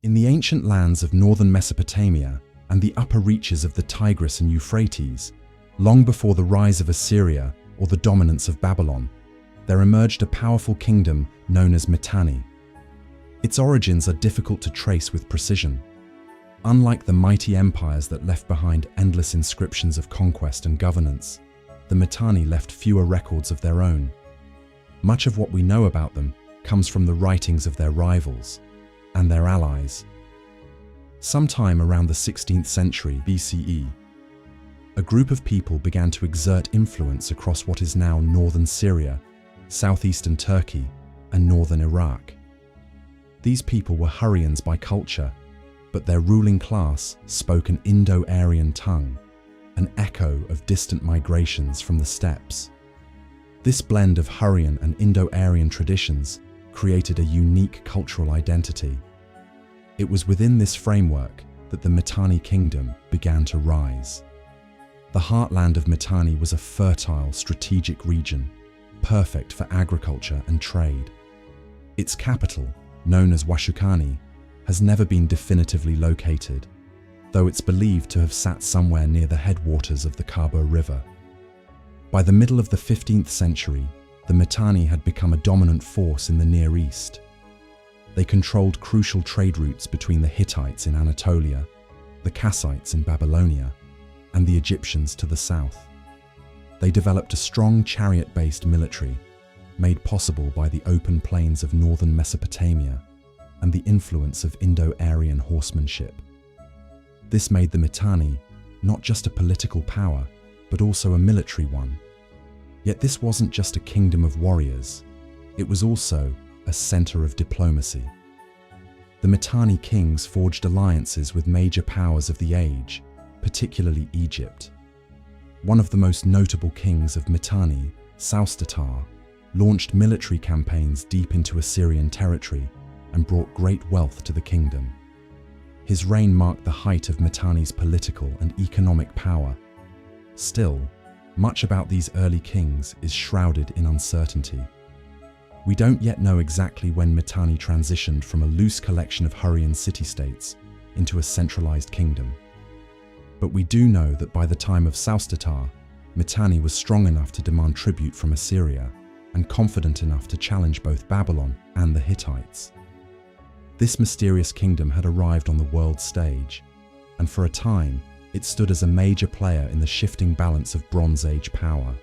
In the ancient lands of northern Mesopotamia and the upper reaches of the Tigris and Euphrates, long before the rise of Assyria or the dominance of Babylon, there emerged a powerful kingdom known as Mitanni. Its origins are difficult to trace with precision. Unlike the mighty empires that left behind endless inscriptions of conquest and governance, the Mitanni left fewer records of their own. Much of what we know about them comes from the writings of their rivals and their allies. Sometime around the 16th century BCE, a group of people began to exert influence across what is now northern Syria, southeastern Turkey, and northern Iraq. These people were Hurrians by culture, but their ruling class spoke an Indo-Aryan tongue, an echo of distant migrations from the steppes. This blend of Hurrian and Indo-Aryan traditions created a unique cultural identity. It was within this framework that the Mitanni kingdom began to rise. The heartland of Mitanni was a fertile, strategic region, perfect for agriculture and trade. Its capital, known as Washukani, has never been definitively located, though it's believed to have sat somewhere near the headwaters of the Kabo River. By the middle of the 15th century, the Mitanni had become a dominant force in the Near East. They controlled crucial trade routes between the Hittites in Anatolia, the Kassites in Babylonia, and the Egyptians to the south. They developed a strong chariot-based military, made possible by the open plains of northern Mesopotamia and the influence of Indo-Aryan horsemanship. This made the Mitanni not just a political power, but also a military one. Yet this wasn't just a kingdom of warriors, it was also a center of diplomacy. The Mitanni kings forged alliances with major powers of the age, particularly Egypt. One of the most notable kings of Mitanni, Sowstatar, launched military campaigns deep into Assyrian territory and brought great wealth to the kingdom. His reign marked the height of Mitanni's political and economic power. Still, much about these early kings is shrouded in uncertainty. We don't yet know exactly when Mitanni transitioned from a loose collection of Hurrian city-states into a centralized kingdom. But we do know that by the time of Sowstatar, Mitanni was strong enough to demand tribute from Assyria and confident enough to challenge both Babylon and the Hittites. This mysterious kingdom had arrived on the world stage, and for a time, it stood as a major player in the shifting balance of Bronze Age power.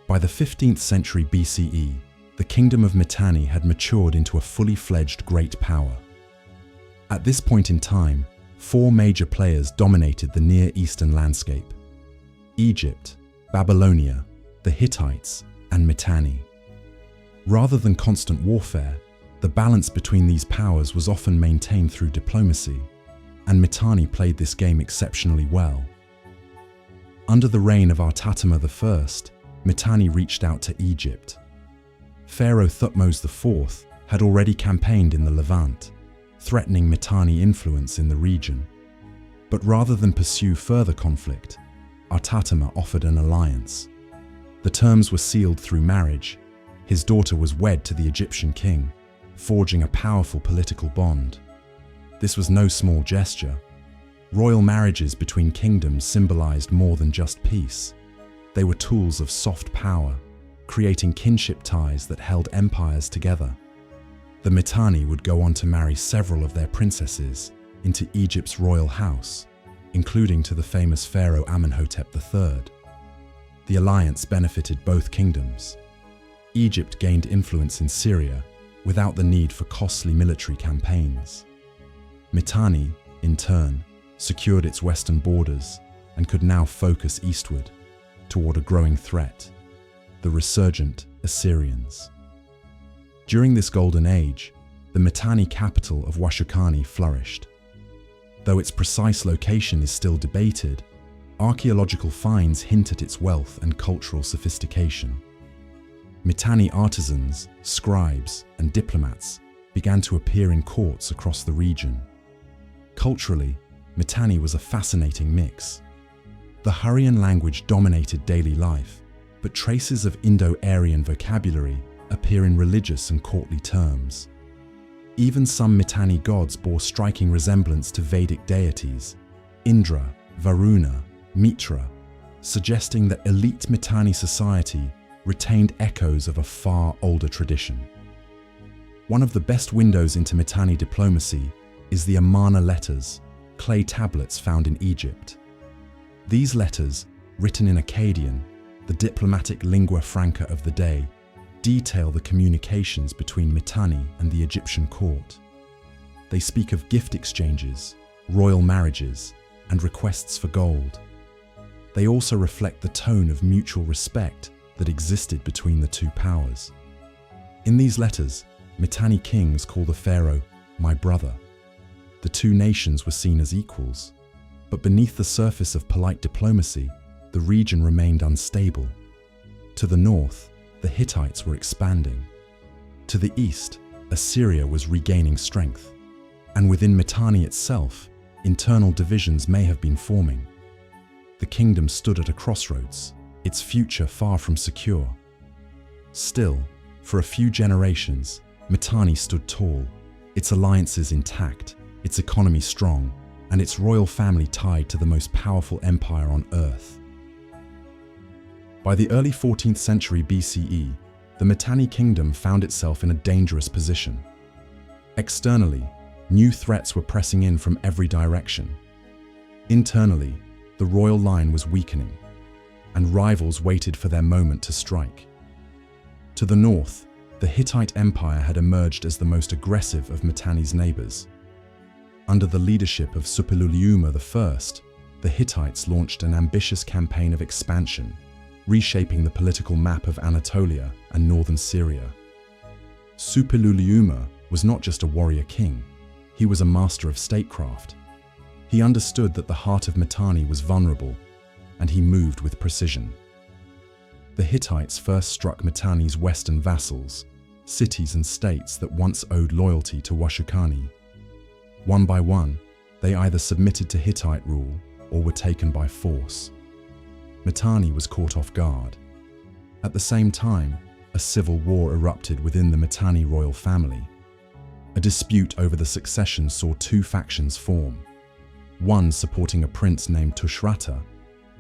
By the 15th century BCE, the kingdom of Mitanni had matured into a fully fledged great power. At this point in time, four major players dominated the Near Eastern landscape: Egypt, Babylonia, the Hittites, and Mitanni. Rather than constant warfare, the balance between these powers was often maintained through diplomacy, and Mitanni played this game exceptionally well. Under the reign of Artatama I, Mitanni reached out to Egypt. Pharaoh Thutmose IV had already campaigned in the Levant, threatening Mitanni influence in the region. But rather than pursue further conflict, Artatama offered an alliance. The terms were sealed through marriage. His daughter was wed to the Egyptian king, forging a powerful political bond. This was no small gesture. Royal marriages between kingdoms symbolized more than just peace. They were tools of soft power, creating kinship ties that held empires together. The Mitanni would go on to marry several of their princesses into Egypt's royal house, including to the famous pharaoh Amenhotep III. The alliance benefited both kingdoms. Egypt gained influence in Syria without the need for costly military campaigns. Mitanni, in turn, secured its western borders and could now focus eastward toward a growing threat: the resurgent Assyrians. During this golden age, the Mitanni capital of Washukani flourished. Though its precise location is still debated, archaeological finds hint at its wealth and cultural sophistication. Mitanni artisans, scribes, and diplomats began to appear in courts across the region. Culturally, Mitanni was a fascinating mix. The Hurrian language dominated daily life, but traces of Indo-Aryan vocabulary appear in religious and courtly terms. Even some Mitanni gods bore striking resemblance to Vedic deities, Indra, Varuna, Mitra, suggesting that elite Mitanni society retained echoes of a far older tradition. One of the best windows into Mitanni diplomacy is the Amarna letters, clay tablets found in Egypt. These letters, written in Akkadian, the diplomatic lingua franca of the day, detail the communications between Mitanni and the Egyptian court. They speak of gift exchanges, royal marriages, and requests for gold. They also reflect the tone of mutual respect that existed between the two powers. In these letters, Mitanni kings call the pharaoh "my brother." The two nations were seen as equals, but beneath the surface of polite diplomacy, the region remained unstable. To the north, the Hittites were expanding. To the east, Assyria was regaining strength. And within Mitanni itself, internal divisions may have been forming. The kingdom stood at a crossroads, its future far from secure. Still, for a few generations, Mitanni stood tall, its alliances intact, its economy strong, and its royal family tied to the most powerful empire on earth. By the early 14th century BCE, the Mitanni kingdom found itself in a dangerous position. Externally, new threats were pressing in from every direction. Internally, the royal line was weakening, and rivals waited for their moment to strike. To the north, the Hittite Empire had emerged as the most aggressive of Mitanni's neighbors. Under the leadership of Suppiluliuma I, the Hittites launched an ambitious campaign of expansion, reshaping the political map of Anatolia and northern Syria. Suppiluliuma was not just a warrior king, he was a master of statecraft. He understood that the heart of Mitanni was vulnerable, and he moved with precision. The Hittites first struck Mitanni's western vassals, cities and states that once owed loyalty to Washukani. One by one, they either submitted to Hittite rule or were taken by force. Mitanni was caught off guard. At the same time, a civil war erupted within the Mitanni royal family. A dispute over the succession saw two factions form, one supporting a prince named Tushratta,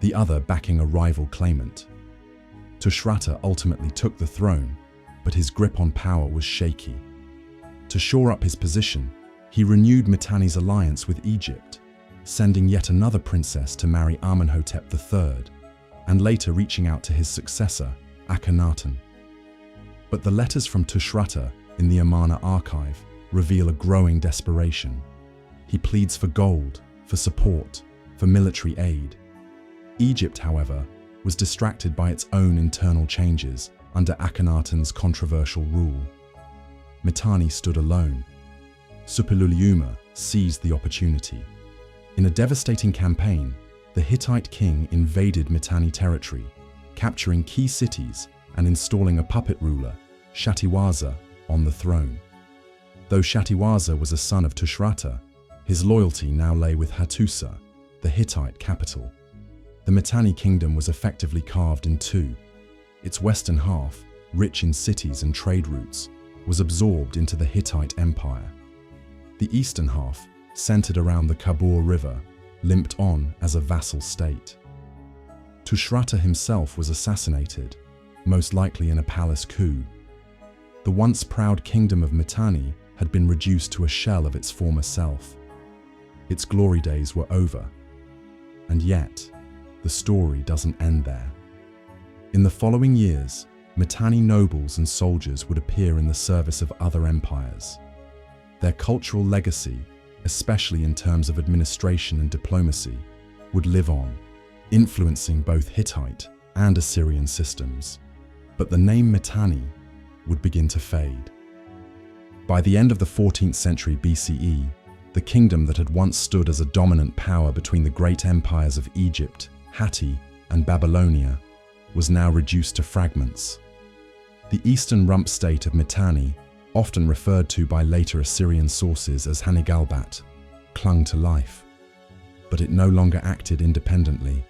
the other backing a rival claimant. Tushratta ultimately took the throne, but his grip on power was shaky. To shore up his position, he renewed Mitanni's alliance with Egypt, sending yet another princess to marry Amenhotep III, and later reaching out to his successor, Akhenaten. But the letters from Tushratta in the Amarna archive reveal a growing desperation. He pleads for gold, for support, for military aid. Egypt, however, was distracted by its own internal changes under Akhenaten's controversial rule. Mitanni stood alone. Suppiluliuma seized the opportunity. In a devastating campaign, the Hittite king invaded Mitanni territory, capturing key cities and installing a puppet ruler, Shatiwaza, on the throne. Though Shatiwaza was a son of Tushratta, his loyalty now lay with Hattusa, the Hittite capital. The Mitanni kingdom was effectively carved in two. Its western half, rich in cities and trade routes, was absorbed into the Hittite Empire. The eastern half, centered around the Kabur River, limped on as a vassal state. Tushratta himself was assassinated, most likely in a palace coup. The once proud kingdom of Mitanni had been reduced to a shell of its former self. Its glory days were over. And yet, the story doesn't end there. In the following years, Mitanni nobles and soldiers would appear in the service of other empires. Their cultural legacy, especially in terms of administration and diplomacy, would live on, influencing both Hittite and Assyrian systems. But the name Mitanni would begin to fade. By the end of the 14th century BCE, the kingdom that had once stood as a dominant power between the great empires of Egypt, Hatti, and Babylonia was now reduced to fragments. The eastern rump state of Mitanni, often referred to by later Assyrian sources as Hanigalbat, clung to life. But it no longer acted independently.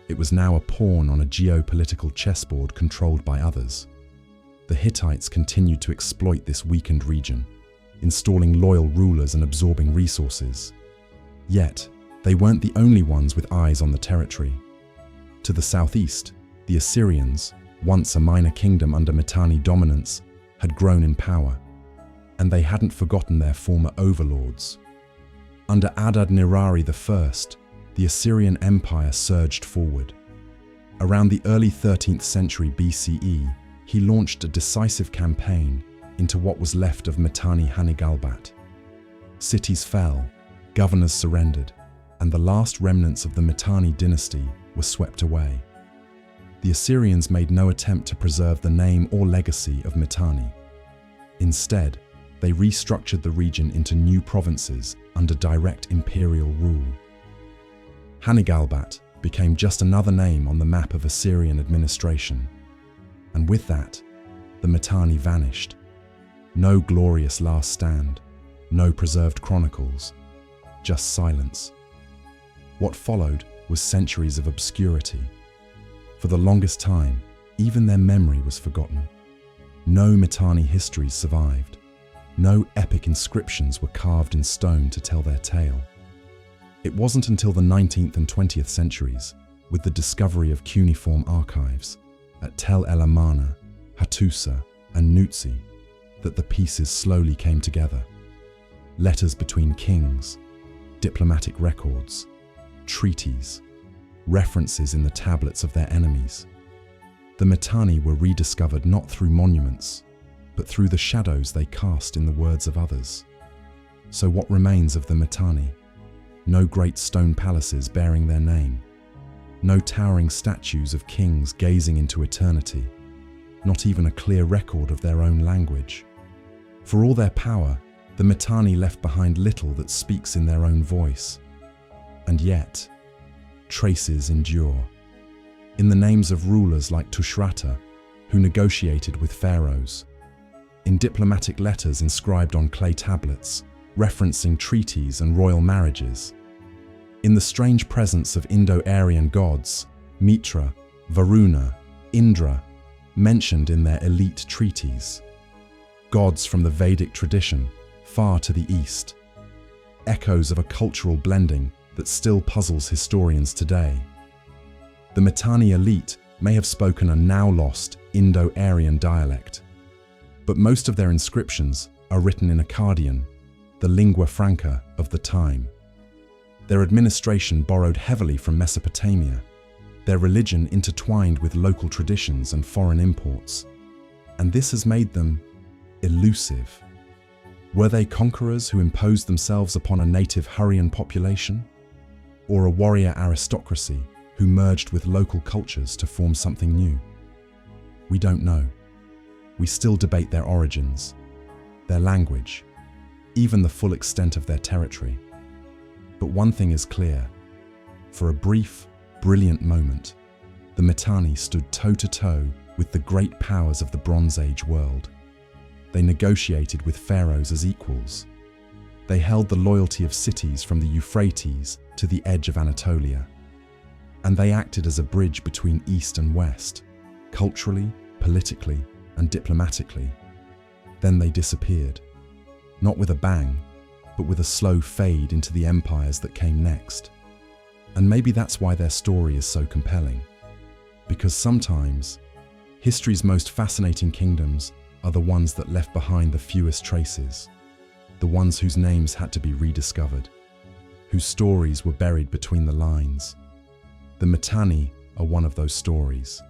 It was now a pawn on a geopolitical chessboard controlled by others. The Hittites continued to exploit this weakened region. installing loyal rulers and absorbing resources. Yet, they weren't the only ones with eyes on the territory. To the southeast, the Assyrians, once a minor kingdom under Mitanni dominance, had grown in power, and they hadn't forgotten their former overlords. Under Adad-nirari I, the Assyrian Empire surged forward. Around the early 13th century BCE, he launched a decisive campaign into what was left of Mitanni Hanigalbat. Cities fell, governors surrendered, and the last remnants of the Mitanni dynasty were swept away. The Assyrians made no attempt to preserve the name or legacy of Mitanni. Instead, they restructured the region into new provinces under direct imperial rule. Hanigalbat became just another name on the map of Assyrian administration. And with that, the Mitanni vanished. No glorious last stand, no preserved chronicles, just silence. What followed was centuries of obscurity. For the longest time, even their memory was forgotten. No Mitanni histories survived. No epic inscriptions were carved in stone to tell their tale. It wasn't until the 19th and 20th centuries, with the discovery of cuneiform archives at Tel El Amarna, Hattusa, and Nutsi, that the pieces slowly came together. Letters between kings, diplomatic records, treaties, references in the tablets of their enemies. The Mitanni were rediscovered not through monuments, but through the shadows they cast in the words of others. So what remains of the Mitanni? No great stone palaces bearing their name. No towering statues of kings gazing into eternity. Not even a clear record of their own language. For all their power, the Mitanni left behind little that speaks in their own voice. And yet, traces endure. In the names of rulers like Tushratta, who negotiated with pharaohs. In diplomatic letters inscribed on clay tablets, referencing treaties and royal marriages. In the strange presence of Indo-Aryan gods, Mitra, Varuna, Indra, mentioned in their elite treaties. Gods from the Vedic tradition, far to the east. Echoes of a cultural blending that still puzzles historians today. The Mitanni elite may have spoken a now-lost Indo-Aryan dialect, but most of their inscriptions are written in Akkadian, the lingua franca of the time. Their administration borrowed heavily from Mesopotamia, their religion intertwined with local traditions and foreign imports, and this has made them elusive. Were they conquerors who imposed themselves upon a native Hurrian population? Or a warrior aristocracy who merged with local cultures to form something new? We don't know. We still debate their origins, their language, even the full extent of their territory. But one thing is clear. For a brief, brilliant moment, the Mitanni stood toe-to-toe with the great powers of the Bronze Age world. They negotiated with pharaohs as equals. They held the loyalty of cities from the Euphrates to the edge of Anatolia. And they acted as a bridge between East and West, culturally, politically, and diplomatically. Then they disappeared, not with a bang, but with a slow fade into the empires that came next. And maybe that's why their story is so compelling. Because sometimes, history's most fascinating kingdoms are the ones that left behind the fewest traces, the ones whose names had to be rediscovered, whose stories were buried between the lines. The Mitanni are one of those stories.